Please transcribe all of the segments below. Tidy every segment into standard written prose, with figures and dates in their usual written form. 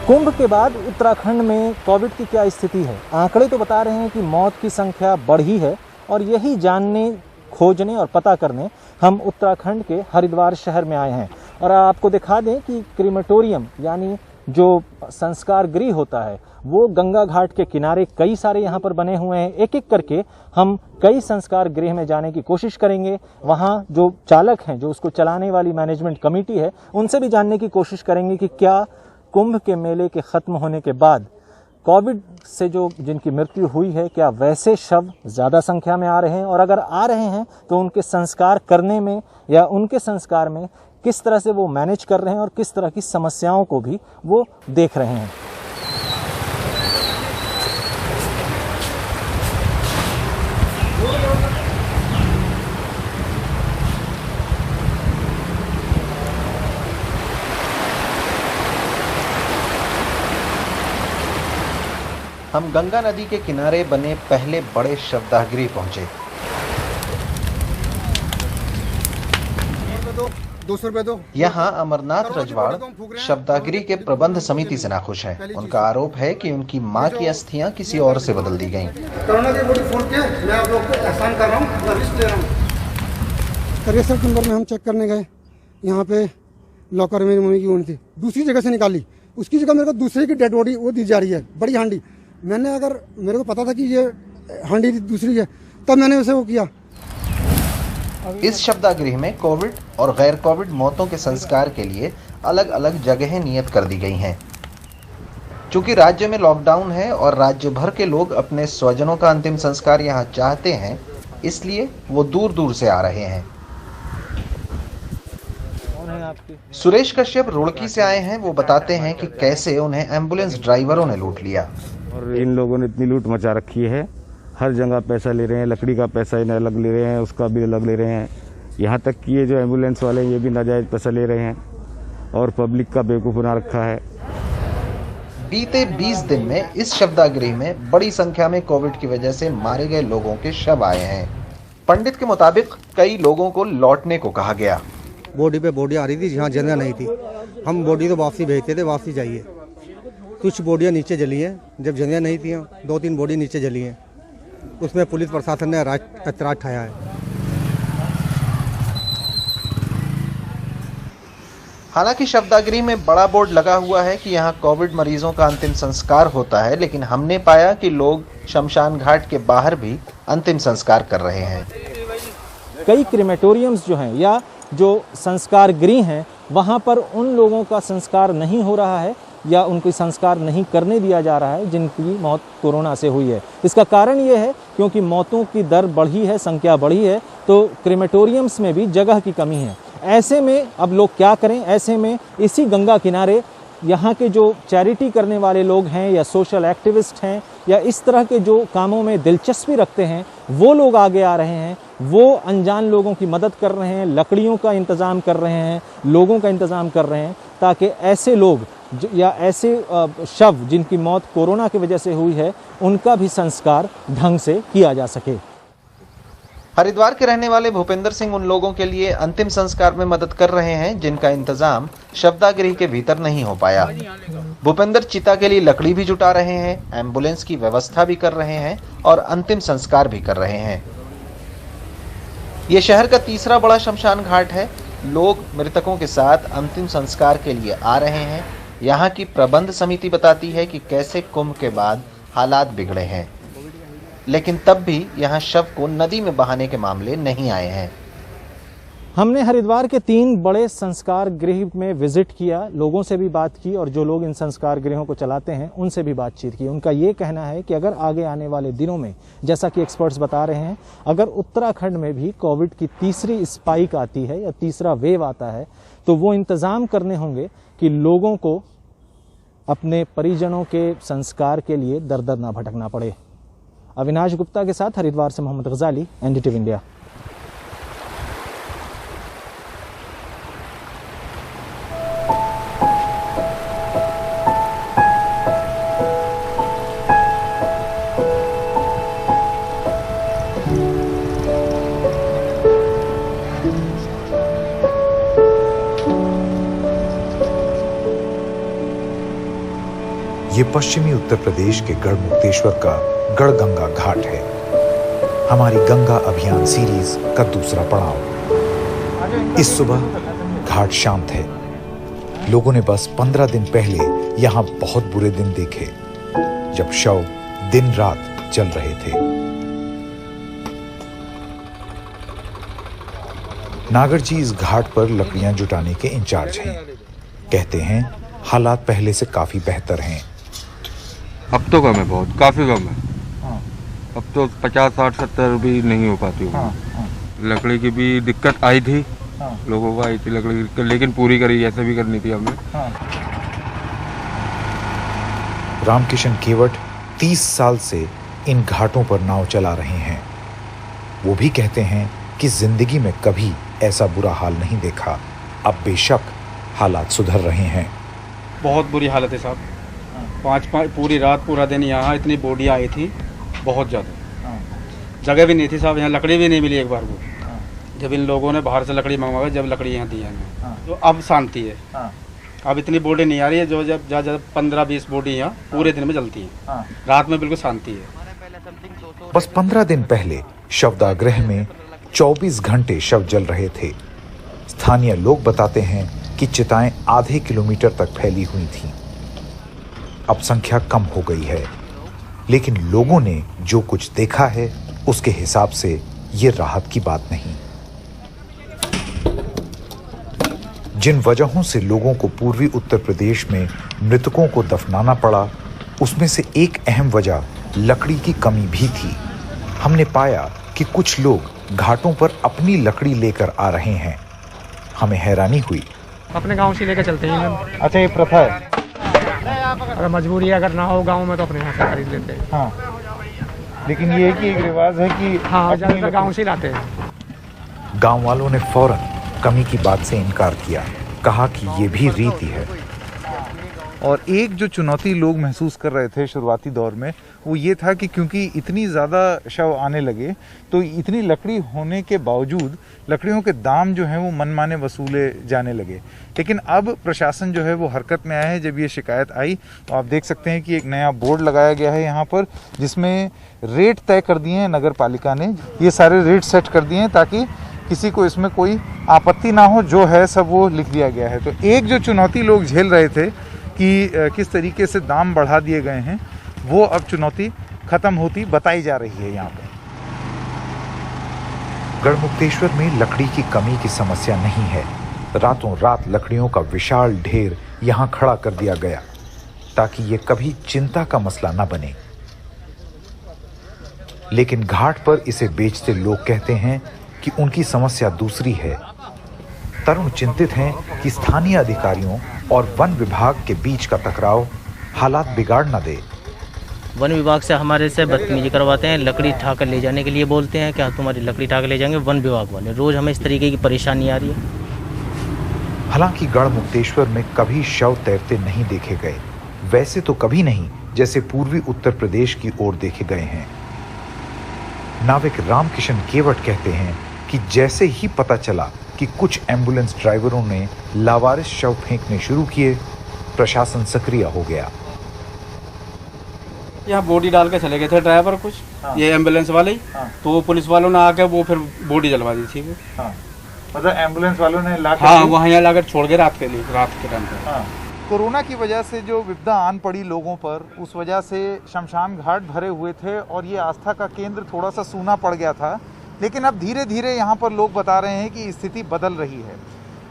कुंभ के बाद उत्तराखंड में कोविड की क्या स्थिति है? आंकड़े तो बता रहे हैं कि मौत की संख्या बढ़ी है और यही जानने, खोजने और पता करने हम उत्तराखंड के हरिद्वार शहर में आए हैं। और आपको दिखा दें कि क्रीमेटोरियम यानी जो संस्कार गृह होता है वो गंगा घाट के किनारे कई सारे यहाँ पर बने हुए हैं। एक एक करके हम कई संस्कार गृह में जाने की कोशिश करेंगे। वहाँ जो चालक हैं, जो उसको चलाने वाली मैनेजमेंट कमेटी है, उनसे भी जानने की कोशिश करेंगे कि क्या कुंभ के मेले के खत्म होने के बाद कोविड से जो जिनकी मृत्यु हुई है, क्या वैसे शव ज़्यादा संख्या में आ रहे हैं, और अगर आ रहे हैं तो उनके संस्कार करने में या उनके संस्कार में किस तरह से वो मैनेज कर रहे हैं और किस तरह की समस्याओं को भी वो देख रहे हैं। हम गंगा नदी के किनारे बने पहले बड़े शवदाह गृह पहुंचे। 200 रुपए दो। यहाँ अमरनाथ रजवाड़ शवदाह गृह के प्रबंध समिति से नाखुश हैं। उनका आरोप है कि उनकी मां की अस्थियां किसी और से बदल दी गईं। कोरोना की बॉडी फोड़ के मैं आप लोग को एहसान कर रहा हूँ, रिस्क ले रहा हूँ। 63 नंबर में हम चेक करने गए, यहाँ पे लॉकर में मेरी मम्मी की ऊँट थी, दूसरी जगह से निकाली, उसकी जगह मेरे को दूसरे की डेड बॉडी वो दी जा रही है, बड़ी हांडी। मैंने अगर मेरे को पता था कि ये हांडी दूसरी है तब मैंने उसे वो किया। इस शवदाह गृह में कोविड और गैर कोविड मौतों के संस्कार के लिए अलग अलग जगहें नियत कर दी गई हैं। चूंकि राज्य में लॉकडाउन है और राज्य भर के लोग अपने स्वजनों का अंतिम संस्कार यहाँ चाहते हैं, इसलिए वो दूर दूर से आ रहे हैं। सुरेश कश्यप रुड़की से आए हैं। वो बताते हैं कि कैसे उन्हें एम्बुलेंस ड्राइवरों ने लूट लिया। और इन लोगों ने इतनी लूट मचा रखी है, हर जगह पैसा ले रहे हैं, लकड़ी का पैसा इन्हें अलग ले रहे हैं, उसका भी अलग ले रहे हैं। यहाँ तक कि ये जो एम्बुलेंस वाले ये भी नाजायज पैसा ले रहे हैं और पब्लिक का बेवकूफ़ बना रखा है। बीते 20 दिन में इस शवदाह गृह में बड़ी संख्या में कोविड की वजह से मारे गए लोगों के शव आए हैं। पंडित के मुताबिक कई लोगों को लौटने को कहा गया। बॉडी पे बॉडी आ रही थी जहाँ जगह नहीं थी, हम बॉडी तो वापसी भेजते थे, वापसी चाहिए। कुछ बॉडियाँ नीचे जली हैं, जब जगह नहीं थी 2-3 बॉडी नीचे जली हैं, उसमें पुलिस प्रशासन ने ऐतराज उठाया है। हालांकि शवदाह गृह में बड़ा बोर्ड लगा हुआ है कि यहाँ कोविड मरीजों का अंतिम संस्कार होता है, लेकिन हमने पाया कि लोग शमशान घाट के बाहर भी अंतिम संस्कार कर रहे हैं। कई क्रीमेटोरियम्स जो हैं या जो संस्कार गृह हैं, वहाँ पर उन लोगों का संस्कार नहीं हो रहा है या उनको संस्कार नहीं करने दिया जा रहा है जिनकी मौत कोरोना से हुई है। इसका कारण ये है क्योंकि मौतों की दर बढ़ी है, संख्या बढ़ी है, तो क्रीमेटोरियम्स में भी जगह की कमी है। ऐसे में अब लोग क्या करें? ऐसे में इसी गंगा किनारे यहाँ के जो चैरिटी करने वाले लोग हैं या सोशल एक्टिविस्ट हैं या इस तरह के जो कामों में दिलचस्पी रखते हैं, वो लोग आगे आ रहे हैं। वो अनजान लोगों की मदद कर रहे हैं, लकड़ियों का इंतज़ाम कर रहे हैं, लोगों का इंतज़ाम कर रहे हैं, ताकि ऐसे लोग या ऐसे शव जिनकी मौत कोरोना की वजह से हुई है, उनका भी संस्कार ढंग से किया जा सके। हरिद्वार के रहने वाले भूपेंद्र सिंह उन लोगों के लिए अंतिम संस्कार में मदद कर रहे हैं जिनका इंतजाम शवदाह गृह के भीतर नहीं हो पाया। भूपेंद्र चिता के लिए लकड़ी भी जुटा रहे हैं, एम्बुलेंस की व्यवस्था भी कर रहे हैं और अंतिम संस्कार भी कर रहे हैं। ये शहर का तीसरा बड़ा शमशान घाट है। लोग मृतकों के साथ अंतिम संस्कार के लिए आ रहे हैं। यहाँ की प्रबंध समिति बताती है कि कैसे कुंभ के बाद हालात बिगड़े हैं, लेकिन तब भी यहाँ शव को नदी में बहाने के मामले नहीं आए हैं। हमने हरिद्वार के 3 बड़े संस्कार गृह में विजिट किया, लोगों से भी बात की और जो लोग इन संस्कार गृहों को चलाते हैं उनसे भी बातचीत की। उनका ये कहना है कि अगर आगे आने वाले दिनों में, जैसा कि एक्सपर्ट्स बता रहे हैं, अगर उत्तराखंड में भी कोविड की तीसरी स्पाइक आती है या तीसरा वेव आता है, तो वो इंतज़ाम करने होंगे कि लोगों को अपने परिजनों के संस्कार के लिए दर दर ना भटकना पड़े। अविनाश गुप्ता के साथ हरिद्वार से मोहम्मद गजाली, एनडीटीवी इंडिया। ये पश्चिमी उत्तर प्रदेश के गढ़मुक्तेश्वर का गढ़गंगा घाट है। हमारी गंगा अभियान सीरीज का दूसरा पड़ाव। इस सुबह घाट शांत है। लोगों ने बस 15 दिन पहले यहाँ बहुत बुरे दिन देखे, जब शव दिन रात जल रहे थे। नागर जी इस घाट पर लकड़ियां जुटाने के इंचार्ज हैं। कहते हैं हालात पहले से काफी बेहतर हैं। अब तो कम है, बहुत काफी कम है। अब तो 50, 60, 70 भी नहीं हो पाती होगी। लकड़ी की भी दिक्कत आई थी, लोगों को आई थी लकड़ी की दिक्कत, लेकिन पूरी करी, ऐसे भी करनी थी हमने। रामकिशन केवट 30 साल से इन घाटों पर नाव चला रहे हैं। वो भी कहते हैं कि जिंदगी में कभी ऐसा बुरा हाल नहीं देखा। अब बेशक हालात सुधर रहे हैं। बहुत बुरी हालत है साहब। 5 पूरी रात पूरा दिन यहाँ इतनी बोडियाँ आई थी, बहुत ज़्यादा। जगह भी नहीं थी साहब, यहाँ लकड़ी भी नहीं मिली एक बार को। जब इन लोगों ने बाहर से लकड़ी मंगवाई, जब लकड़ी यहाँ दी है तो अब शांति है। अब इतनी बोडी नहीं आ रही है जो जब 15-20 बोडी यहाँ पूरे दिन में जलती है। रात में बिल्कुल शांति है। बस 15 दिन पहले शवदाह में 24 घंटे शव जल रहे थे। स्थानीय लोग बताते हैं कि चिताएं आधे किलोमीटर तक फैली हुई थीं। अब संख्या कम हो गई है, लेकिन लोगों ने जो कुछ देखा है उसके हिसाब से ये राहत की बात नहीं। जिन वजहों से लोगों को पूर्वी उत्तर प्रदेश में मृतकों को दफनाना पड़ा, उसमें से एक अहम वजह लकड़ी की कमी भी थी। हमने पाया कि कुछ लोग घाटों पर अपनी लकड़ी लेकर आ रहे हैं। हमें हैरानी हुई। अपने गांव से लेकर चलते हैं। अच्छा, ये प्रथा है। अगर मजबूरी अगर ना हो गांव में तो अपने यहाँ से खरीद लेते हैं। हाँ, लेकिन ये कि एक रिवाज है कि हाँ, ज़्यादातर गांव से लाते हैं। गांव वालों ने फौरन कमी की बात से इनकार किया, कहा कि ये भी रीति है। और एक जो चुनौती लोग महसूस कर रहे थे शुरुआती दौर में, वो ये था कि क्योंकि इतनी ज़्यादा शव आने लगे, तो इतनी लकड़ी होने के बावजूद लकड़ियों के दाम जो हैं वो मनमाने वसूले जाने लगे। लेकिन अब प्रशासन जो है वो हरकत में आया है। जब ये शिकायत आई तो आप देख सकते हैं कि एक नया बोर्ड लगाया गया है यहाँ पर, जिसमें रेट तय कर दिए हैं। नगर पालिका ने ये सारे रेट सेट कर दिए हैं ताकि किसी को इसमें कोई आपत्ति ना हो। जो है सब वो लिख दिया गया है। तो एक जो चुनौती लोग झेल रहे थे कि किस तरीके से दाम बढ़ा दिए गए हैं, वो अब चुनौती खत्म होती बताई जा रही है। यहाँ पर गढ़मुक्तेश्वर में लकड़ी की कमी की समस्या नहीं है। रातों रात लकड़ियों का विशाल ढेर यहाँ खड़ा कर दिया गया ताकि ये कभी चिंता का मसला न बने। लेकिन घाट पर इसे बेचते लोग कहते हैं कि उनकी समस्या दूसरी है। तरुण चिंतित हैं कि स्थानीय अधिकारियों और वन विभाग के बीच का टकराव हालात बिगाड़ न दे। वन विभाग से हमारे से बदतमीजी करवाते हैं, लकड़ी उठाकर ले जाने के लिए बोलते हैं, क्या तुम्हारी लकड़ी उठाकर ले जाएंगे। वन विभाग वाले रोज हमें इस तरीके की परेशानी आ रही है। हालांकि गढ़मुक्तेश्वर में कभी शव तैरते नहीं देखे गए, वैसे तो कभी नहीं जैसे पूर्वी उत्तर प्रदेश की ओर देखे गए हैं। नाविक रामकिशन केवट कहते हैं कि जैसे ही पता चला कि कुछ एम्बुलेंस ड्राइवरों ने लावारिस शव फेंकने शुरू किए, प्रशासन सक्रिय हो गया। यहाँ बॉडी डाल के चले गए थे ड्राइवर कुछ, ये एम्बुलेंस वाले ही। तो पुलिस वालों ने आके वो फिर बॉडी जलवा दी थी। मतलब एम्बुलेंस वालों ने लाकर वहाँ यहाँ लाकर छोड़ गए रात के टाइम पे। कोरोना की वजह से जो विपदा आन पड़ी लोगों पर, उस वजह से शमशान घाट भरे हुए थे और ये आस्था का केंद्र थोड़ा सा सूना पड़ गया था। लेकिन अब धीरे धीरे यहाँ पर लोग बता रहे हैं कि स्थिति बदल रही है।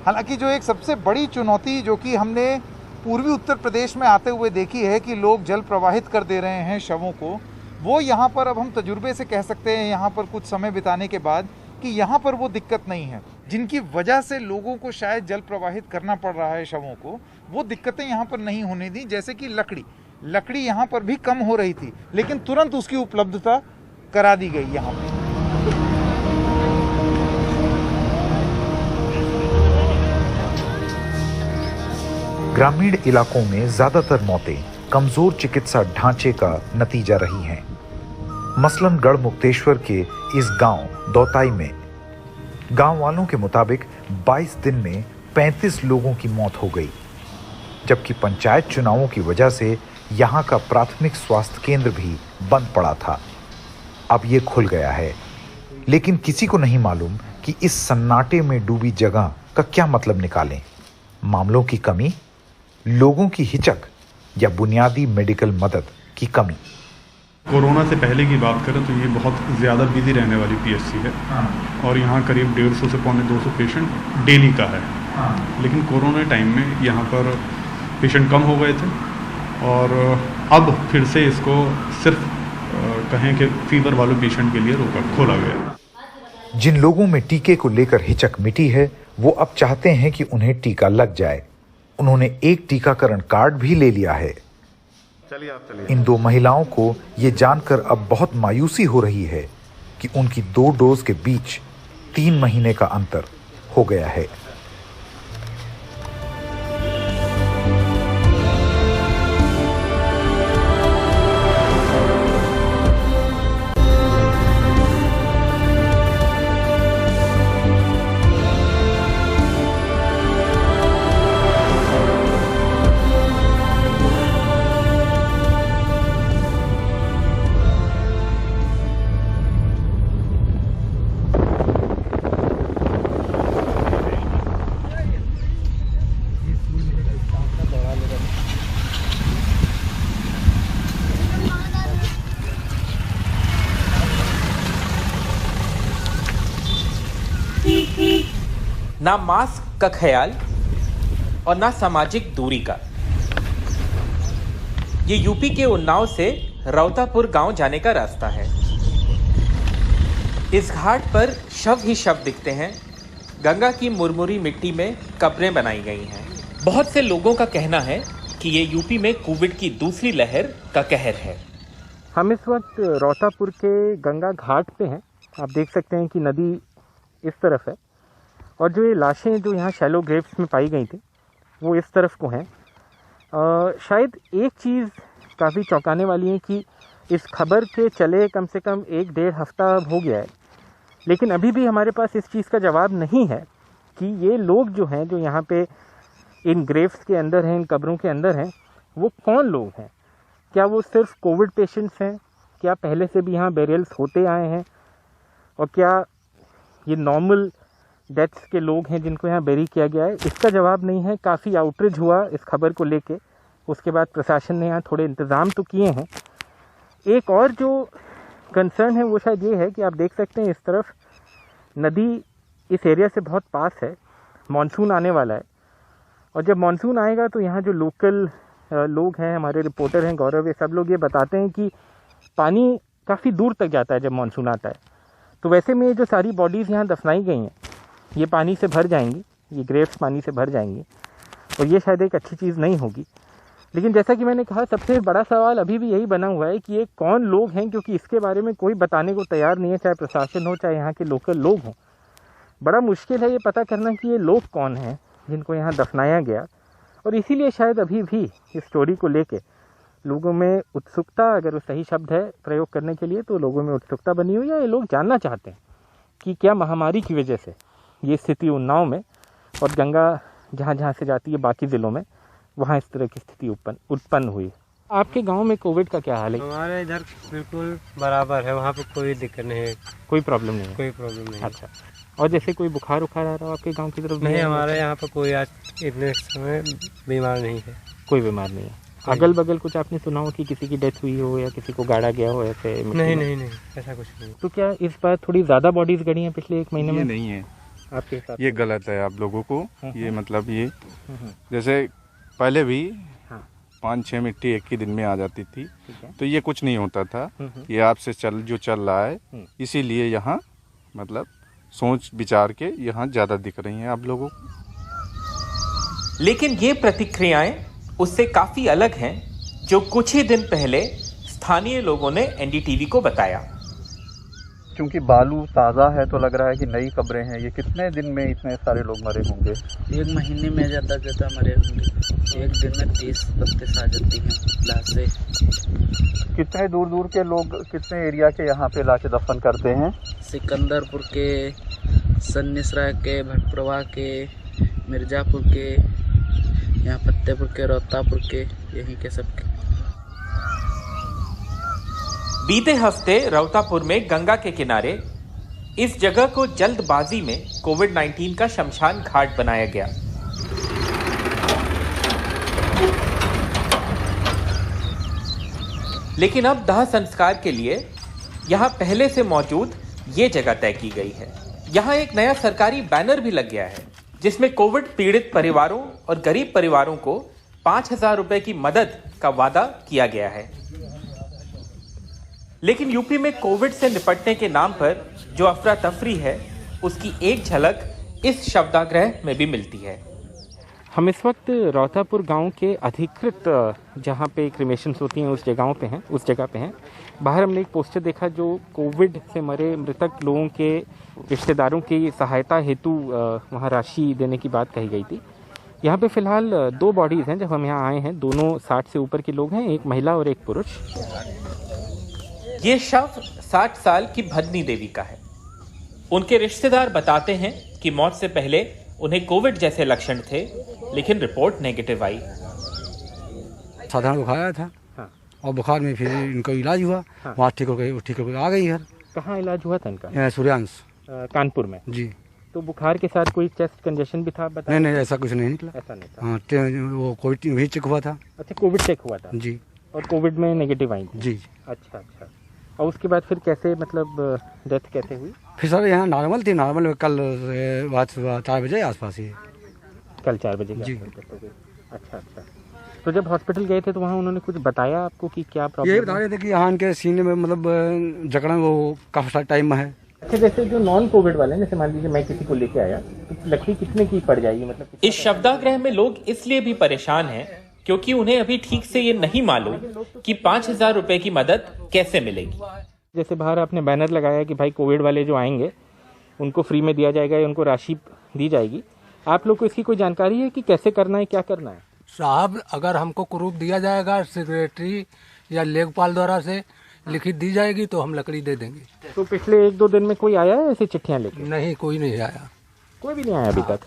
हालांकि जो एक सबसे बड़ी चुनौती जो कि हमने पूर्वी उत्तर प्रदेश में आते हुए देखी है कि लोग जल प्रवाहित कर दे रहे हैं शवों को, वो यहाँ पर अब हम तजुर्बे से कह सकते हैं, यहाँ पर कुछ समय बिताने के बाद, कि यहाँ पर वो दिक्कत नहीं है जिनकी वजह से लोगों को शायद जल प्रवाहित करना पड़ रहा है शवों को। वो दिक्कतें यहाँ पर नहीं होने दी। जैसे कि लकड़ी यहाँ पर भी कम हो रही थी, लेकिन तुरंत उसकी उपलब्धता करा दी गई यहाँ पर। ग्रामीण इलाकों में ज्यादातर मौतें कमजोर चिकित्सा ढांचे का नतीजा रही हैं। मसलन गढ़मुक्तेश्वर के इस गांव दौताई में गांव वालों के मुताबिक 22 दिन में 35 लोगों की मौत हो गई, जबकि पंचायत चुनावों की वजह से यहाँ का प्राथमिक स्वास्थ्य केंद्र भी बंद पड़ा था। अब ये खुल गया है, लेकिन किसी को नहीं मालूम कि इस सन्नाटे में डूबी जगह का क्या मतलब निकालें। मामलों की कमी, लोगों की हिचक या बुनियादी मेडिकल मदद की कमी। कोरोना से पहले की बात करें तो ये बहुत ज़्यादा बिजी रहने वाली पीएचसी है और यहाँ करीब 150 से पौने 200 पेशेंट डेली का है। लेकिन कोरोना टाइम में यहाँ पर पेशेंट कम हो गए थे और अब फिर से इसको सिर्फ कहें कि फीवर वाले पेशेंट के लिए खोला गया। जिन लोगों में टीके को लेकर हिचक मिटी है, वो अब चाहते हैं कि उन्हें टीका लग जाए। उन्होंने एक टीकाकरण कार्ड भी ले लिया है। इन दो महिलाओं को ये जानकर अब बहुत मायूसी हो रही है कि उनकी 2 डोज के बीच 3 महीने का अंतर हो गया है। ना मास्क का ख्याल और ना सामाजिक दूरी का। ये यूपी के उन्नाव से रौतापुर गांव जाने का रास्ता है। इस घाट पर शव ही शव दिखते हैं। गंगा की मुरमुरी मिट्टी में कब्रें बनाई गई हैं। बहुत से लोगों का कहना है कि ये यूपी में कोविड की दूसरी लहर का कहर है। हम इस वक्त रौतापुर के गंगा घाट पे हैं। आप देख सकते हैं कि नदी इस तरफ है और जो ये लाशें जो यहाँ शैलो ग्रेव्स में पाई गई थी वो इस तरफ को हैं। शायद एक चीज़ काफ़ी चौंकाने वाली है कि इस खबर के चले कम से कम 1-1.5 हफ्ता हो गया है, लेकिन अभी भी हमारे पास इस चीज़ का जवाब नहीं है कि ये लोग जो हैं जो यहाँ पे इन ग्रेव्स के अंदर हैं, इन कब्रों के अंदर हैं, वो कौन लोग हैं। क्या वो सिर्फ कोविड पेशेंट्स हैं? क्या पहले से भी यहाँ बेरियल्स होते आए हैं? और क्या ये नॉर्मल डेथ्स के लोग हैं जिनको यहाँ बेरी किया गया है? इसका जवाब नहीं है। काफ़ी आउटरीच हुआ इस खबर को लेके। उसके बाद प्रशासन ने यहाँ थोड़े इंतज़ाम तो किए हैं। एक और जो कंसर्न है वो शायद ये है कि आप देख सकते हैं इस तरफ नदी इस एरिया से बहुत पास है। मानसून आने वाला है और जब मानसून आएगा तो यहाँ जो लोकल लोग हैं, हमारे रिपोर्टर हैं गौरव, ये सब लोग ये बताते हैं कि पानी काफ़ी दूर तक जाता है जब मानसून आता है। तो वैसे में जो सारी बॉडीज़ यहाँ दफनाई गई हैं ये पानी से भर जाएंगी, ये ग्रेव्स पानी से भर जाएंगी और ये शायद एक अच्छी चीज़ नहीं होगी। लेकिन जैसा कि मैंने कहा, सबसे बड़ा सवाल अभी भी यही बना हुआ है कि ये कौन लोग हैं, क्योंकि इसके बारे में कोई बताने को तैयार नहीं है, चाहे प्रशासन हो चाहे यहाँ के लोकल लोग हों। बड़ा मुश्किल है ये पता करना कि ये लोग कौन हैं जिनको यहाँ दफनाया गया। और इसीलिए शायद अभी भी इस स्टोरी को लेके लोगों में उत्सुकता, अगर वो सही शब्द है प्रयोग करने के लिए, तो लोगों में उत्सुकता बनी हुई है। ये लोग जानना चाहते हैं कि क्या महामारी की वजह से ये स्थिति उन्नाव में और गंगा जहाँ जहाँ से जाती है बाकी ज़िलों में, वहाँ इस तरह की स्थिति उत्पन्न हुई। आपके गांव में कोविड का क्या हाल है? हमारे इधर बिल्कुल बराबर है, वहाँ पे कोई दिक्कत नहीं है, कोई प्रॉब्लम नहीं है? कोई प्रॉब्लम नहीं। अच्छा, और जैसे कोई बुखार उखार आ रहा हो आपके गांव की तरफ? नहीं, हमारे यहाँ पर कोई आज इतने समय बीमार नहीं है। कोई बीमार नहीं है। अगल बगल कुछ आपने सुना हो कि किसी की डेथ हुई हो या किसी को गाड़ा गया हो ऐसे? नहीं, ऐसा कुछ नहीं। तो क्या इस बार थोड़ी ज़्यादा बॉडीज गड़ी हैं पिछले 1 महीने में? नहीं है आपके साथ? ये गलत है आप लोगों को। ये मतलब ये जैसे पहले भी 5-6 मिट्टी एक ही दिन में आ जाती थी, तो ये कुछ नहीं होता था। ये आपसे जो चल रहा है, इसीलिए यहाँ मतलब सोच विचार के यहाँ ज़्यादा दिख रही हैं आप लोगों को। लेकिन ये प्रतिक्रियाएं उससे काफ़ी अलग हैं जो कुछ ही दिन पहले स्थानीय लोगों ने एनडीटीवी को बताया। क्योंकि बालू ताज़ा है तो लग रहा है कि नई कब्रें हैं। ये कितने दिन में इतने सारे लोग मरे होंगे? 1 महीने में ज़्यादा मरे होंगे। एक दिन में 30-32 आ जाती हैं लाशें। कितने दूर दूर के लोग कितने एरिया के यहाँ पे लाके दफन करते हैं? सिकंदरपुर के, सन्निसरा के, भटप्रवा के, मिर्ज़ापुर के, यहाँ फतेहपुर के, रौतापुर के, यहीं के सबके। बीते हफ्ते रौतापुर में गंगा के किनारे इस जगह को जल्दबाजी में कोविड-19 का शमशान घाट बनाया गया। लेकिन अब दाह संस्कार के लिए यहाँ पहले से मौजूद ये जगह तय की गई है। यहाँ एक नया सरकारी बैनर भी लग गया है जिसमें कोविड पीड़ित परिवारों और गरीब परिवारों को 5,000 रुपए की मदद का वादा किया गया है। लेकिन यूपी में कोविड से निपटने के नाम पर जो अफरा तफरी है उसकी एक झलक इस शवदाह में भी मिलती है। हम इस वक्त रौतापुर गांव के अधिकृत जहां पे क्रिमेशंस होती हैं उस जगह पे हैं। बाहर हमने एक पोस्टर देखा जो कोविड से मरे मृतक लोगों के रिश्तेदारों की सहायता हेतु वहां राशि देने की बात कही गई थी। यहाँ पे फिलहाल 2 बॉडीज़ हैं। जब हम यहाँ आए हैं दोनों 60 से ऊपर के लोग हैं, एक महिला और एक पुरुष। ये शव 60 साल की भदनी देवी का है। उनके रिश्तेदार बताते हैं कि मौत से पहले उन्हें कोविड जैसे लक्षण थे, लेकिन रिपोर्ट नेगेटिव आई। साधारण बुखार आया था और बुखार में फिर इनको इलाज हुआ। वहाँ ठीक होकर आ गई घर। कहाँ इलाज हुआ था इनका? सूर्यांश कानपुर में जी। तो बुखार के साथ कोई चेस्ट कंजेशन भी था? नहीं, ऐसा कुछ नहीं निकला। ऐसा नहीं था। हाँ, वो कोविड भी चेक हुआ था। अच्छा, कोविड चेक हुआ था जी। और कोविड में नेगेटिव आई जी। अच्छा। और उसके बाद फिर कैसे, मतलब डेथ कैसे हुई? फिर सर यहाँ नॉर्मल थी। नॉर्मल कल बात 4 बजे आसपास ही। कल 4 बजे जी। अच्छा। तो जब हॉस्पिटल गए थे तो वहाँ उन्होंने कुछ बताया आपको कि क्या प्रॉब्लम? ये बता रहे थे कि यहाँ इनके सीने में मतलब जकड़न वो काफी सारा टाइम में है। अच्छा, जैसे जो नॉन कोविड वाले, जैसे मान लीजिए मैं किसी को लेके आया तो लकड़ी कितने की पड़ जाएगी? मतलब इस शवदाह में लोग इसलिए भी परेशान हैं क्योंकि उन्हें अभी ठीक से ये नहीं मालूम कि 5,000 रुपए की मदद कैसे मिलेगी। जैसे बाहर आपने बैनर लगाया कि भाई कोविड वाले जो आएंगे उनको फ्री में दिया जाएगा या उनको राशि दी जाएगी। आप लोग को इसकी कोई जानकारी है कि कैसे करना है, क्या करना है? साहब, अगर हमको प्रूफ दिया जाएगा सेक्रेटरी या लेखपाल द्वारा से लिखित दी जाएगी तो हम लकड़ी दे देंगे। तो पिछले 1-2 दिन में कोई आया है ऐसी चिट्ठियाँ लेके? नहीं, कोई नहीं आया। कोई भी नहीं आया अभी तक?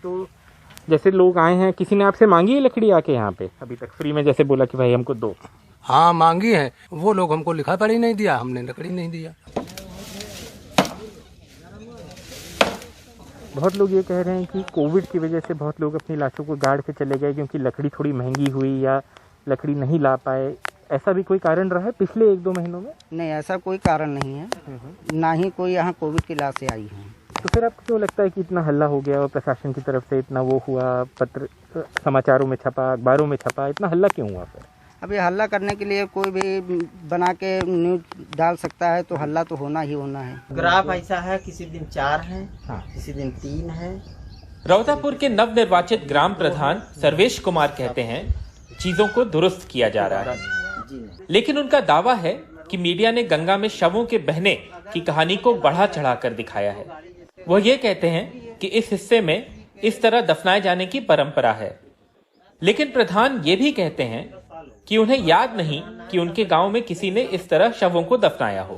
तो जैसे लोग आए हैं, किसी ने आपसे मांगी है लकड़ी आके यहाँ पे अभी तक फ्री में? जैसे बोला कि भाई हमको दो। हाँ, मांगी है। वो लोग हमको लिखा पढ़ी नहीं दिया, हमने लकड़ी नहीं दिया। बहुत लोग ये कह रहे हैं कि कोविड की वजह से बहुत लोग अपनी लाशों को गाड़ के चले गए क्योंकि लकड़ी थोड़ी महंगी हुई या लकड़ी नहीं ला पाए। ऐसा भी कोई कारण रहा है पिछले 1-2 महीनों में? नहीं, ऐसा कोई कारण नहीं है। ना ही कोई यहाँ कोविड की लाशें आई हैं। तो फिर आपको क्यों लगता है कि इतना हल्ला हो गया और प्रशासन की तरफ से इतना वो हुआ, पत्र समाचारों में छपा, अखबारों में छपा, इतना हल्ला क्यों हुआ? फिर अभी हल्ला करने के लिए कोई भी बना के न्यूज डाल सकता है तो हल्ला तो होना ही होना है। ग्राफ ऐसा है, किसी दिन 4 है, किसी दिन 3 है। रौतापुर के नवनिर्वाचित ग्राम प्रधान सर्वेश कुमार कहते हैं चीजों को दुरुस्त किया जा रहा है, लेकिन उनका दावा है कि मीडिया ने गंगा में शवों के बहने की कहानी को बढ़ा चढ़ा कर दिखाया है। वो ये कहते हैं कि इस हिस्से में इस तरह दफनाए जाने की परंपरा है, लेकिन प्रधान ये भी कहते हैं कि उन्हें याद नहीं कि उनके गांव में किसी ने इस तरह शवों को दफनाया हो।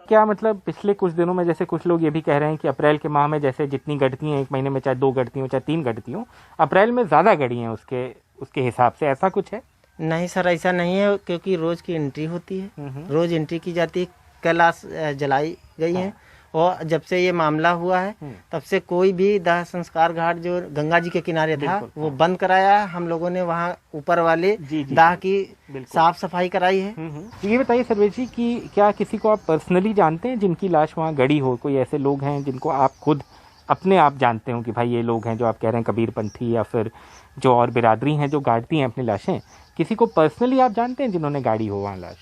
क्या मतलब पिछले कुछ दिनों में जैसे कुछ लोग ये भी कह रहे हैं कि अप्रैल के माह में जैसे जितनी गढ़ती हैं 1 महीने में, चाहे 2 गढ़ती हो चाहे 3 गढ़ती हो, अप्रैल में ज्यादा गढ़ी हैं उसके हिसाब से, ऐसा कुछ है? नहीं सर, ऐसा नहीं है, क्योंकि रोज की एंट्री होती है, रोज एंट्री की जाती है। कैलाश जलाई गई है और जब से ये मामला हुआ है तब से कोई भी दाह संस्कार घाट जो गंगा जी के किनारे था वो बंद कराया है। हम लोगों ने वहाँ ऊपर वाले दाह की साफ सफाई कराई है। ये बताइए सर्वेश जी कि क्या किसी को आप पर्सनली जानते हैं जिनकी लाश वहाँ गड़ी हो? कोई ऐसे लोग हैं जिनको आप खुद अपने आप जानते हो कि भाई ये लोग हैं जो आप कह रहे हैं कबीरपंथी या फिर जो और बिरादरी हैं जो गाड़ती हैं अपनी लाशें? किसी को पर्सनली आप जानते हैं जिन्होंने गाड़ी हो वहाँ लाश?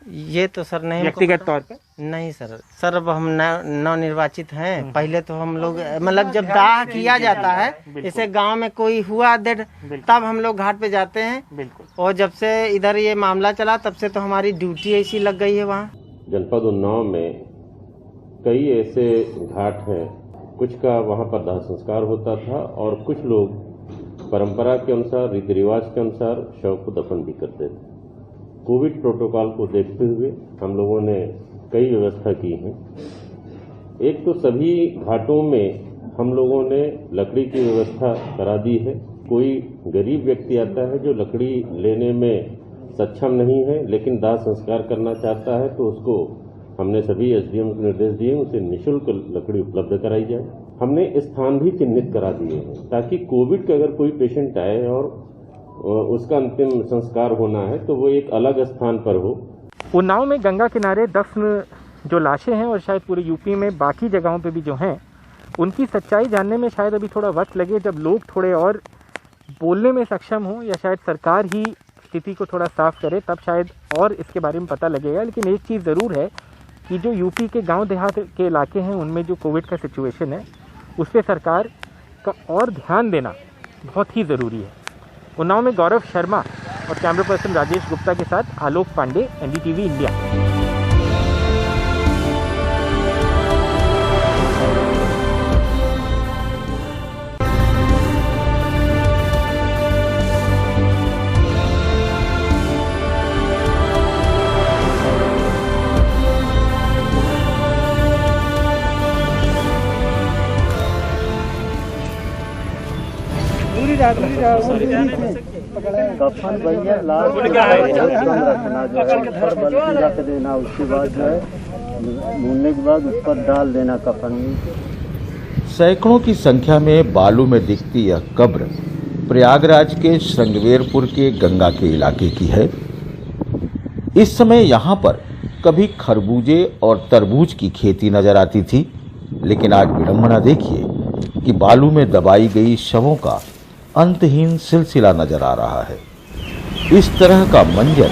ये तो सर नहीं, व्यक्तिगत तौर पे नहीं सर अब हम नवनिर्वाचित हैं। पहले तो हम लोग मतलब जब दाह किया जाता है, जैसे गांव में कोई हुआ डेड, तब हम लोग घाट पे जाते हैं। और जब से इधर ये मामला चला तब से तो हमारी ड्यूटी ऐसी लग गई है। वहाँ जनपद उन्नाव में कई ऐसे घाट हैं, कुछ का वहाँ पर दाह संस्कार होता था और कुछ लोग परंपरा के अनुसार, रीति रिवाज के अनुसार शव को दफन भी करते थे। कोविड प्रोटोकॉल को देखते हुए हम लोगों ने कई व्यवस्था की हैं। एक तो सभी घाटों में हम लोगों ने लकड़ी की व्यवस्था करा दी है। कोई गरीब व्यक्ति आता है जो लकड़ी लेने में सक्षम नहीं है लेकिन दाह संस्कार करना चाहता है तो उसको हमने सभी एसडीएम को निर्देश दिए, उसे निःशुल्क लकड़ी उपलब्ध कराई जाए। हमने स्थान भी चिन्हित करा दिए हैं ताकि कोविड का अगर कोई पेशेंट आए और उसका अंतिम संस्कार होना है तो वो एक अलग स्थान पर हो। उन्नाव में गंगा किनारे दफन जो लाशें हैं और शायद पूरे यूपी में बाकी जगहों पे भी जो हैं, उनकी सच्चाई जानने में शायद अभी थोड़ा वक्त लगे, जब लोग थोड़े और बोलने में सक्षम हों या शायद सरकार ही स्थिति को थोड़ा साफ करे, तब शायद और इसके बारे में पता लगेगा। लेकिन एक चीज़ ज़रूर है कि जो यूपी के गांव देहात के इलाके हैं उनमें जो कोविड का सिचुएशन है उस पर सरकार का और ध्यान देना बहुत ही ज़रूरी है। उन्नाव में गौरव शर्मा और कैमरा पर्सन राजेश गुप्ता के साथ आलोक पांडे, एनडीटीवी इंडिया। कफन भैया लाश रखना जो है ऊपर बल्कि रख देना, उसके बाद जो है भूनने के बाद उस पर डाल देना कफन में। सैकड़ों की संख्या में बालू में दिखती यह कब्र प्रयागराज के श्रृंगवेरपुर के गंगा के इलाके की है। इस समय यहाँ पर कभी खरबूजे और तरबूज की खेती नजर आती थी, लेकिन आज विडंबना देखिए कि बालू में दबाई गई शवों का अंतहीन सिलसिला नजर आ रहा है। इस तरह का मंजर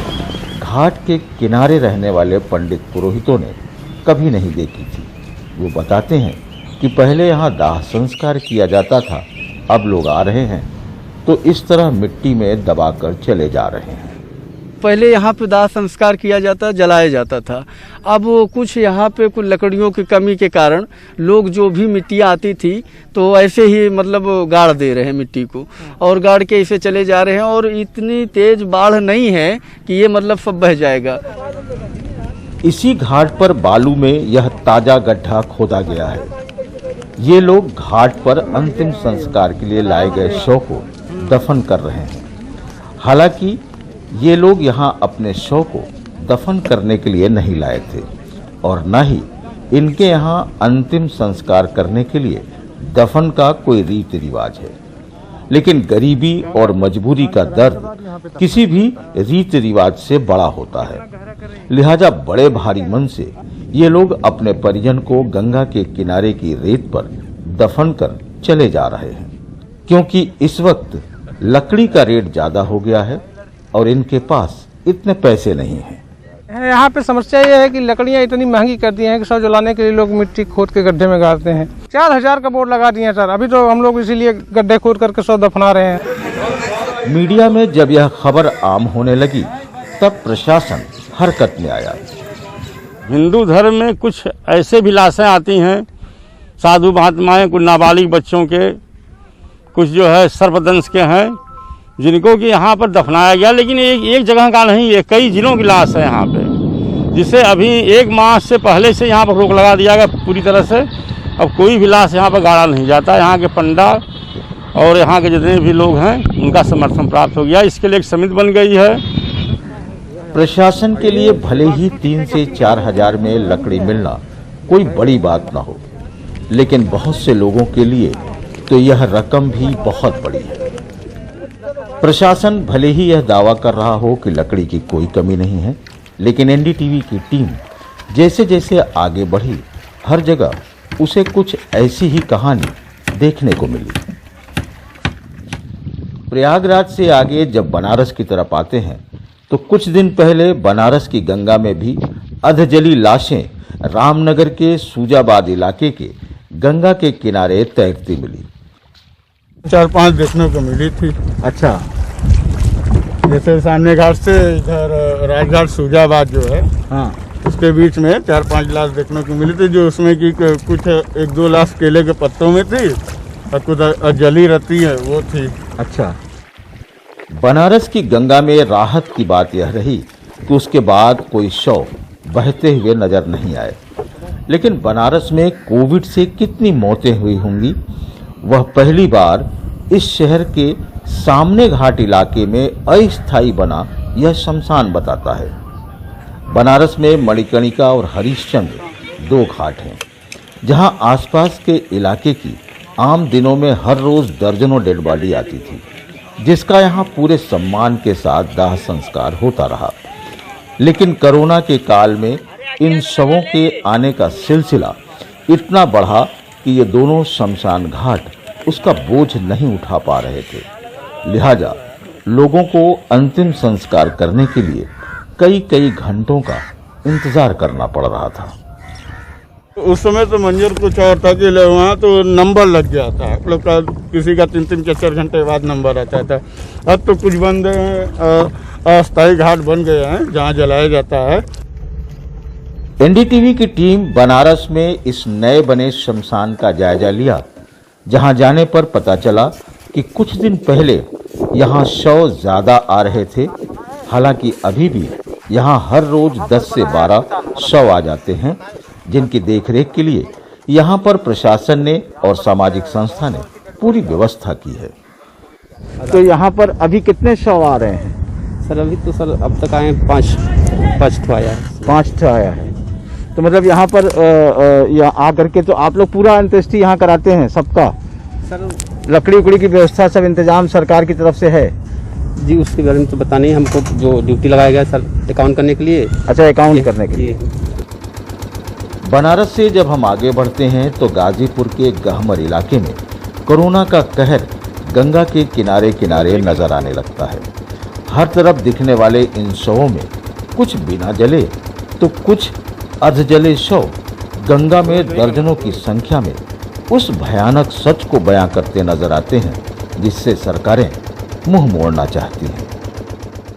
घाट के किनारे रहने वाले पंडित पुरोहितों ने कभी नहीं देखी थी। वो बताते हैं कि पहले यहाँ दाह संस्कार किया जाता था, अब लोग आ रहे हैं तो इस तरह मिट्टी में दबाकर चले जा रहे हैं। पहले यहाँ पे दाह संस्कार किया जाता, जलाया जाता था। अब कुछ यहाँ पे कुछ लकड़ियों की कमी के कारण लोग जो भी मिट्टियाँ आती थी तो ऐसे ही मतलब गाड़ दे रहे हैं मिट्टी को, और गाड़ के इसे चले जा रहे हैं, और इतनी तेज बाढ़ नहीं है कि ये मतलब सब बह जाएगा। इसी घाट पर बालू में यह ताजा गड्ढा खोदा गया है। ये लोग घाट पर अंतिम संस्कार के लिए लाए गए शव को दफन कर रहे हैं। हालांकि ये लोग यहाँ अपने शव को दफन करने के लिए नहीं लाए थे और न ही इनके यहाँ अंतिम संस्कार करने के लिए दफन का कोई रीति रिवाज है। लेकिन गरीबी और मजबूरी का दर्द किसी भी रीति रिवाज से बड़ा होता है, लिहाजा बड़े भारी मन से ये लोग अपने परिजन को गंगा के किनारे की रेत पर दफन कर चले जा रहे हैं, क्योंकि इस वक्त लकड़ी का रेट ज्यादा हो गया है और इनके पास इतने पैसे नहीं हैं। यहाँ पे समस्या ये है कि लकड़ियाँ इतनी महंगी कर दी हैं कि सब जलाने के लिए लोग मिट्टी खोद के गड्ढे में गाड़ते हैं। 4000 का बोर्ड लगा दिए हैं सर, अभी तो हम लोग इसीलिए गड्ढे खोद करके सब दफना रहे हैं। मीडिया में जब यह खबर आम होने लगी तब प्रशासन हरकत में आया। हिंदू धर्म में कुछ ऐसे भी लाशें आती हैं, साधु महात्माएं, कुछ नाबालिग बच्चों के, कुछ जो है सर्पदंश के हैं, जिनको कि यहाँ पर दफनाया गया। लेकिन एक जगह का नहीं, ये कई जिलों की लाश है यहाँ पे, जिसे अभी 1 माह से पहले से यहाँ पर रोक लगा दिया गया पूरी तरह से। अब कोई भी लाश यहाँ पर गाड़ा नहीं जाता। यहाँ के पंडा और यहाँ के जितने भी लोग हैं उनका समर्थन प्राप्त हो गया। इसके लिए एक समिति बन गई है। प्रशासन के लिए भले ही 3 से 4 हजार में लकड़ी मिलना कोई बड़ी बात ना हो, लेकिन बहुत से लोगों के लिए तो यह रकम भी बहुत बड़ी है। प्रशासन भले ही यह दावा कर रहा हो कि लकड़ी की कोई कमी नहीं है, लेकिन एनडीटीवी की टीम जैसे जैसे आगे बढ़ी, हर जगह उसे कुछ ऐसी ही कहानी देखने को मिली। प्रयागराज से आगे जब बनारस की तरफ आते हैं तो कुछ दिन पहले बनारस की गंगा में भी अधजली लाशें रामनगर के सूजाबाद इलाके के गंगा के किनारे तैरती मिली। 4-5 देखने को मिली थी। अच्छा, जैसे सामने घाट से इधर राजघाट सूजाबाद जो है, हाँ, उसके बीच में 4-5 लाश देखने को मिली थी, जो उसमें की कुछ 1-2 लाश केले के पत्तों में थी और कुछ जली रहती है वो थी। अच्छा, बनारस की गंगा में राहत की बात यह रही कि उसके बाद कोई शव बहते हुए नजर नहीं आए। लेकिन बनारस में कोविड से कितनी मौतें हुई होंगी, वह पहली बार इस शहर के सामने घाट इलाके में अस्थायी बना यह शमशान बताता है। बनारस में मणिकर्णिका और हरिश्चंद्र 2 घाट हैं, जहां आसपास के इलाके की आम दिनों में हर रोज दर्जनों डेड बॉडी आती थी, जिसका यहां पूरे सम्मान के साथ दाह संस्कार होता रहा। लेकिन कोरोना के काल में इन शवों के आने का सिलसिला इतना बढ़ा कि ये दोनों शमशान घाट उसका बोझ नहीं उठा पा रहे थे। लिहाजा लोगों को अंतिम संस्कार करने के लिए कई घंटों का इंतजार करना पड़ रहा था। उस समय तो मंजूर कुछ और था कि वहाँ तो नंबर लग गया था, आप लोग का किसी का 3-3 4 घंटे बाद नंबर आता था। अब तो कुछ बंद अस्थायी घाट बन गए हैं जहाँ जलाया जाता है। एनडीटीवी की टीम बनारस में इस नए बने शमशान का जायजा लिया, जहां जाने पर पता चला कि कुछ दिन पहले यहां शव ज्यादा आ रहे थे। हालांकि अभी भी यहां हर रोज 10 से 12 शव आ जाते हैं, जिनकी देखरेख के लिए यहां पर प्रशासन ने और सामाजिक संस्था ने पूरी व्यवस्था की है। तो यहाँ पर अभी कितने शव आ रहे हैं? सर अभी तो सर अब तक आए 5 ठो आया है। 5 ठो आया है। तो मतलब यहाँ पर आ करके तो आप लोग पूरा अंत्येष्टि यहाँ कराते हैं सबका? सर लकड़ी उकड़ी की व्यवस्था सब इंतजाम सरकार की तरफ से है? जी उसके बारे में तो पता नहीं हमको, जो ड्यूटी लगाया गया सर अकाउंट करने के लिए। अच्छा, अकाउंट करने के लिए। बनारस से जब हम आगे बढ़ते हैं तो गाजीपुर के गहमर इलाके में कोरोना का कहर गंगा के किनारे किनारे नजर आने लगता है। हर तरफ दिखने वाले इन शवों में कुछ बिना जले तो कुछ अर्ध जले शव गंगा में दर्जनों की संख्या में उस भयानक सच को बयां करते नजर आते हैं, जिससे सरकारें मुंह मोड़ना चाहती हैं।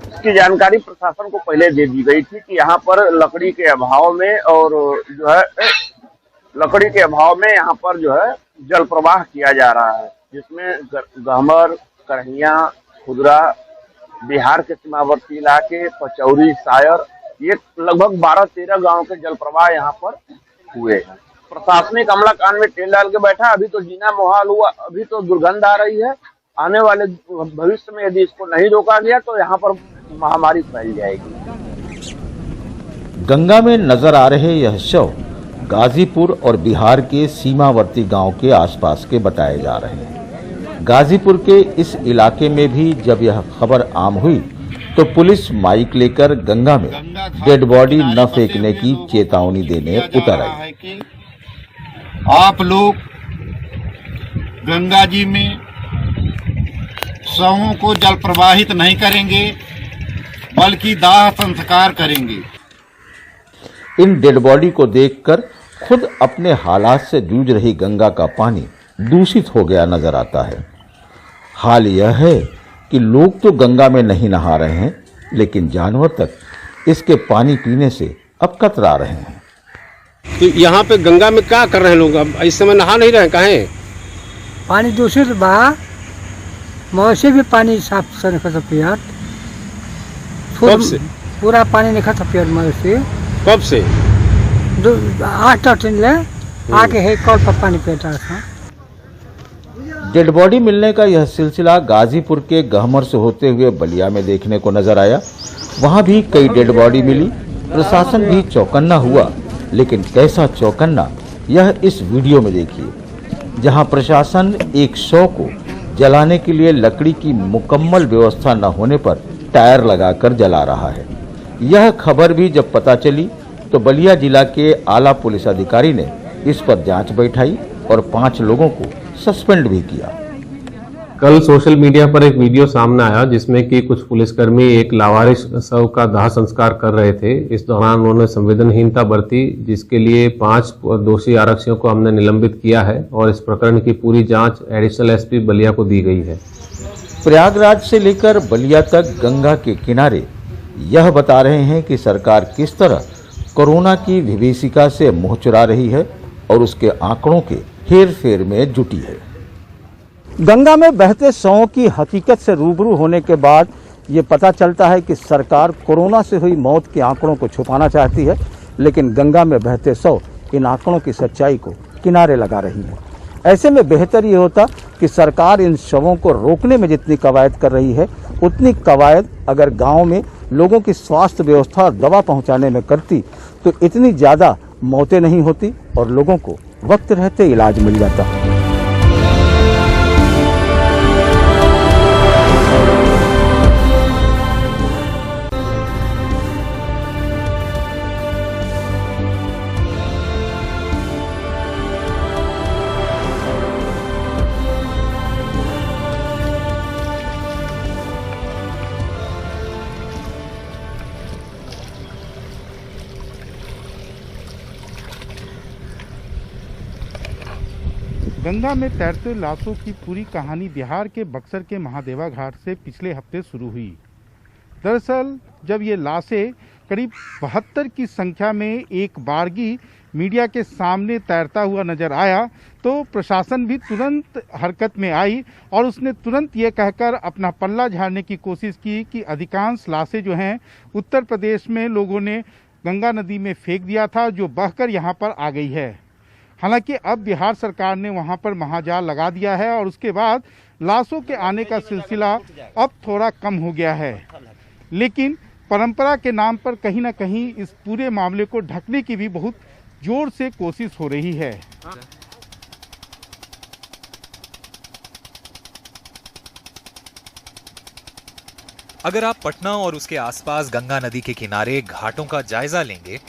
इसकी जानकारी प्रशासन को पहले दे दी गई थी कि यहाँ पर लकड़ी के अभाव में और जो है लकड़ी के अभाव में यहाँ पर जो है जल प्रवाह किया जा रहा है, जिसमें गहमर, करहिया, खुदरा, बिहार के सीमावर्ती इलाके, पचौरी, सायर, ये लगभग 12-13 गांव के जल प्रवाह यहाँ पर हुए हैं। प्रशासनिक अमला कान में तेल डाल के बैठा, अभी तो जीना मुहाल हुआ, अभी तो दुर्गंध आ रही है। आने वाले भविष्य में यदि इसको नहीं रोका गया तो यहाँ पर महामारी फैल जाएगी। गंगा में नजर आ रहे यह शव गाजीपुर और बिहार के सीमावर्ती गांव के आसपास के बताए जा रहे हैं। गाजीपुर के इस इलाके में भी जब यह खबर आम हुई तो पुलिस माइक लेकर गंगा में डेड बॉडी न फेंकने की चेतावनी देने उतर आई। आप लोग गंगा जी में शवों को जल प्रवाहित नहीं करेंगे, बल्कि दाह संस्कार करेंगे। इन डेड बॉडी को देखकर खुद अपने हालात से जूझ रही गंगा का पानी दूषित हो गया नजर आता है। हाल यह है कि लोग तो गंगा में नहीं नहा रहे हैं, लेकिन जानवर तक इसके पानी पीने से अब कतरा रहे हैं। तो यहाँ पे गंगा में क्या कर रहे हैं लोग? अब इस समय नहा नहीं रहे, काहे? पानी दूषित बा, मौसे भी पानी साफ से नहीं खा पियत। कब से? पूरा पानी नहीं खा पियत मौसे। कब से? 8 दिन ले आके है कल पर पानी पीता था। डेड बॉडी मिलने का यह सिलसिला गाजीपुर के गहमर से होते हुए बलिया में देखने को नजर आया। वहां भी कई डेड बॉडी मिली। प्रशासन भी चौकन्ना हुआ, लेकिन कैसा चौकन्ना यह इस वीडियो में देखिए, जहां प्रशासन एक शव को जलाने के लिए लकड़ी की मुकम्मल व्यवस्था न होने पर टायर लगाकर जला रहा है। यह खबर भी जब पता चली तो बलिया जिला के आला पुलिस अधिकारी ने इस पर जांच बैठाई और 5 लोगों को सस्पेंड भी किया। कल सोशल मीडिया पर एक वीडियो सामने आया जिसमें कि कुछ पुलिसकर्मी एक लावारिस शव का दाह संस्कार कर रहे थे। इस दौरान उन्होंने संवेदनहीनता बरती, जिसके लिए 5 दोषी आरक्षियों को हमने निलंबित किया है और इस प्रकरण की पूरी जांच एडिशनल एसपी बलिया को दी गई है। प्रयागराज से लेकर बलिया तक गंगा के किनारे यह बता रहे हैं कि सरकार किस तरह कोरोना की विभीषिका से मुंह चुरा रही है और उसके आंकड़ों के हेर फेर में जुटी है। गंगा में बहते शवों की हकीकत से रूबरू होने के बाद ये पता चलता है कि सरकार कोरोना से हुई मौत के आंकड़ों को छुपाना चाहती है, लेकिन गंगा में बहते शव इन आंकड़ों की सच्चाई को किनारे लगा रही है। ऐसे में बेहतर ये होता कि सरकार इन शवों को रोकने में जितनी कवायद कर रही है उतनी कवायद अगर गांव में लोगों की स्वास्थ्य व्यवस्था और दवा पहुंचाने में करती तो इतनी ज़्यादा मौतें नहीं होती और लोगों को वक्त रहते इलाज मिल जाता। गंगा में तैरते लाशों की पूरी कहानी बिहार के बक्सर के महादेवा घाट से पिछले हफ्ते शुरू हुई। दरअसल जब ये लाशें करीब 72 की संख्या में एक बारगी मीडिया के सामने तैरता हुआ नजर आया तो प्रशासन भी तुरंत हरकत में आई और उसने तुरंत ये कहकर अपना पल्ला झाड़ने की कोशिश की कि अधिकांश लाशें जो हैं उत्तर प्रदेश में लोगों ने गंगा नदी में फेंक दिया था, जो बहकर यहाँ पर आ गई है। हालांकि अब बिहार सरकार ने वहां पर महाजाल लगा दिया है और उसके बाद लाशों के आने का सिलसिला अब थोड़ा कम हो गया है, लेकिन परंपरा के नाम पर कहीं ना कहीं इस पूरे मामले को ढकने की भी बहुत जोर से कोशिश हो रही है। अगर आप पटना और उसके आसपास गंगा नदी के किनारे घाटों का जायजा लेंगे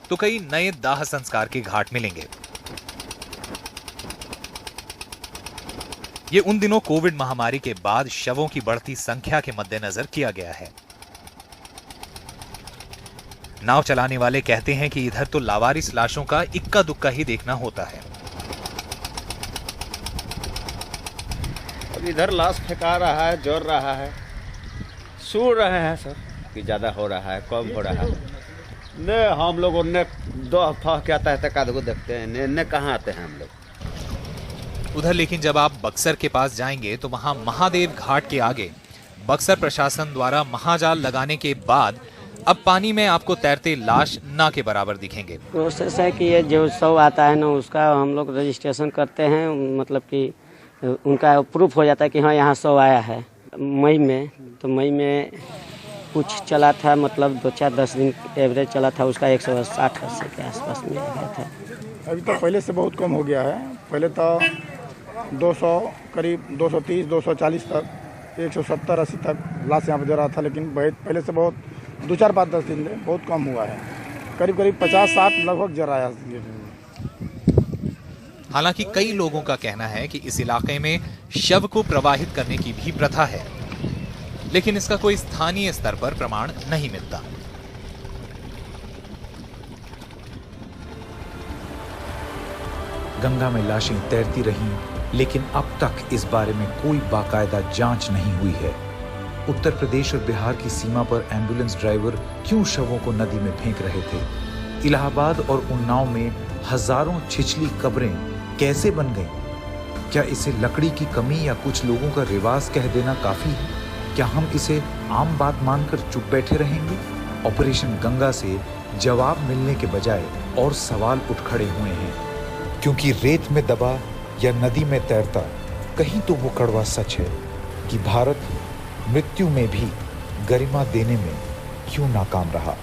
तो कई नए दाह संस्कार के घाट मिलेंगे। ये उन दिनों कोविड महामारी के बाद शवों की बढ़ती संख्या के मद्देनजर किया गया है। नाव चलाने वाले कहते हैं कि इधर तो लावारिस लाशों का इक्का दुक्का ही देखना होता है। अब इधर लाश फेंका रहा है, जोड़ रहा है, सूर रहे हैं सर कि ज्यादा हो रहा है, कम हो रहा है। ने हम लोग ने 2 हफ्ता क्या आता है तक को देखते हैं, ने कहाँ आते हैं हम लोग उधर। लेकिन जब आप बक्सर के पास जाएंगे तो वहां महादेव घाट के आगे बक्सर प्रशासन द्वारा महाजाल लगाने के बाद अब पानी में आपको तैरते लाश ना के बराबर दिखेंगे। प्रोसेस है कि ये जो शव आता है ना उसका हम लोग रजिस्ट्रेशन करते हैं, मतलब कि उनका प्रूफ हो जाता है कि हाँ यहाँ शव आया है। मई में तो मई में कुछ चला था, मतलब 2-4-10 दिन एवरेज चला था, उसका 160-80 के आसपास में गया था। अभी तो पहले से बहुत कम हो गया है। पहले तो 200 करीब 230 240 तक 170-80 तक लाश यहाँ पर जा रहा था, लेकिन पहले से बहुत 2-4-5-10 दिन में बहुत कम हुआ है। करीब 50-60 लगभग जा रहा है। हालांकि कई लोगों का कहना है कि इस इलाके में शव को प्रवाहित करने की भी प्रथा है, लेकिन इसका कोई स्थानीय स्तर पर प्रमाण नहीं मिलता। गंगा में लाशें तैरती रहीं, लेकिन अब तक इस बारे में कोई बाकायदा जांच नहीं हुई है। उत्तर प्रदेश और बिहार की सीमा पर एम्बुलेंस ड्राइवर क्यों शवों को नदी में फेंक रहे थे? इलाहाबाद और उन्नाव में हजारों छिछली कब्रें कैसे बन गईं? क्या इसे लकड़ी की कमी या कुछ लोगों का रिवाज कह देना काफी है? क्या हम इसे आम बात मानकर चुप बैठे रहेंगे? ऑपरेशन गंगा से जवाब मिलने के बजाय और सवाल उठ खड़े हुए हैं, क्योंकि रेत में दबा या नदी में तैरता कहीं तो वो कड़वा सच है कि भारत मृत्यु में भी गरिमा देने में क्यों नाकाम रहा।